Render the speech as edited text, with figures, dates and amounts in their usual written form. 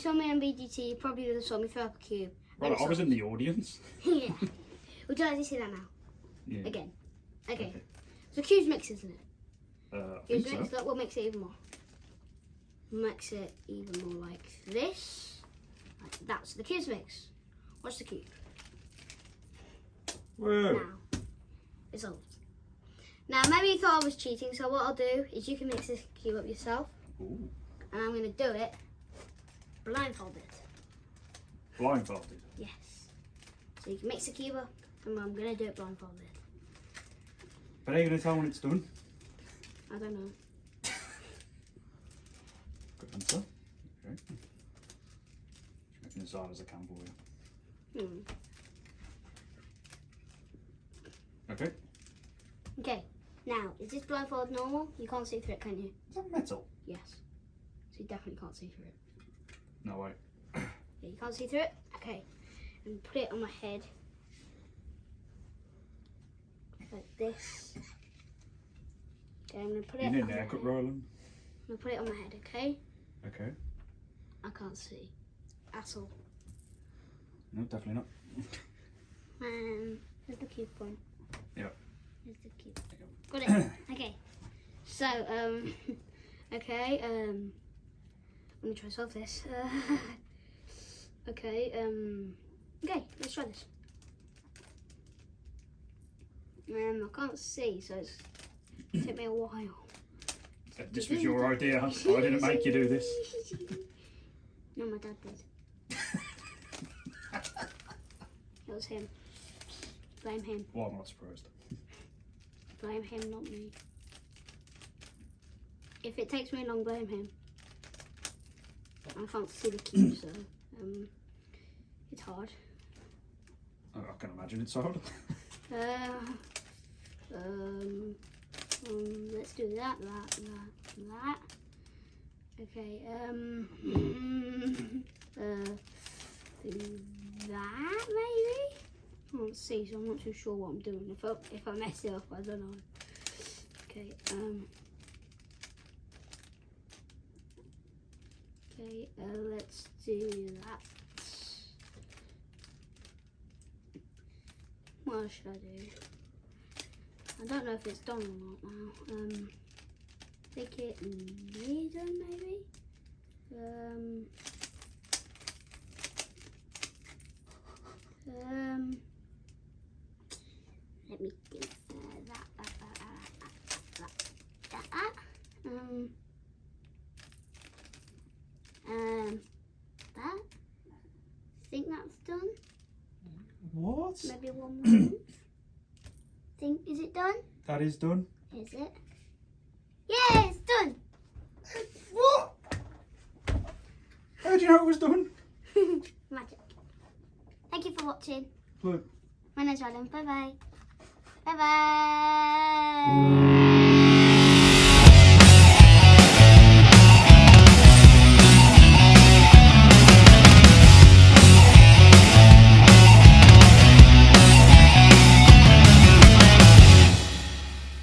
saw me on BGT, you probably would have saw me throw up a cube. Right, I was in the audience. Yeah. Would you like to see that now? Yeah. Again. Okay. So cubes mix, isn't it? I Cubes think mix, so. look what makes it even more. Makes it even more like this. Like that's the cubes mix. Watch the cube. Whoa. Now. It's solved. Now maybe you thought I was cheating, so what I'll do is you can mix this cube up yourself. Ooh. And I'm gonna do it blindfolded. Blindfolded. Yes. So you can mix the cube up, and I'm gonna do it blindfolded. But are you going to tell when it's done? I don't know. Good answer. Okay. Just making as hard as I can for you. Okay. Okay. Now, is this blindfold normal? You can't see through it, can you? Is that metal? Yes. So you definitely can't see through it. No way. Yeah, you can't see through it? Okay. And put it on my head. Like this. Okay, I'm going to put it You on need my an head. haircut, Ryland. I'm going to put it on my head, okay? Okay. I can't see. At all. No, definitely not. Where's the cube point? Yep. Where's the cube? Got it. Okay. So, okay, let me try to solve this. Okay, okay, let's try this. I can't see, so it's took me a while. This was your idea. I didn't make you do this. No, my dad did. It was him. Blame him. Well, I'm not surprised. Blame him, not me. If it takes me long, blame him. I can't see the cube, so it's hard. I can imagine it's hard. Let's do that. Okay, that maybe? I can't see, so I'm not too sure what I'm doing. If I mess it up, I don't know. Okay, okay, let's do that. What should I do? I don't know if it's done or not now. Think it needs done maybe? Let me think. That. Think that's done. What? Maybe one more. Is it done? That is done. Is it? Yeah, it's done. What? How did you know it was done? Magic. Thank you for watching. Look. My name's Ryland. Bye bye. Bye bye.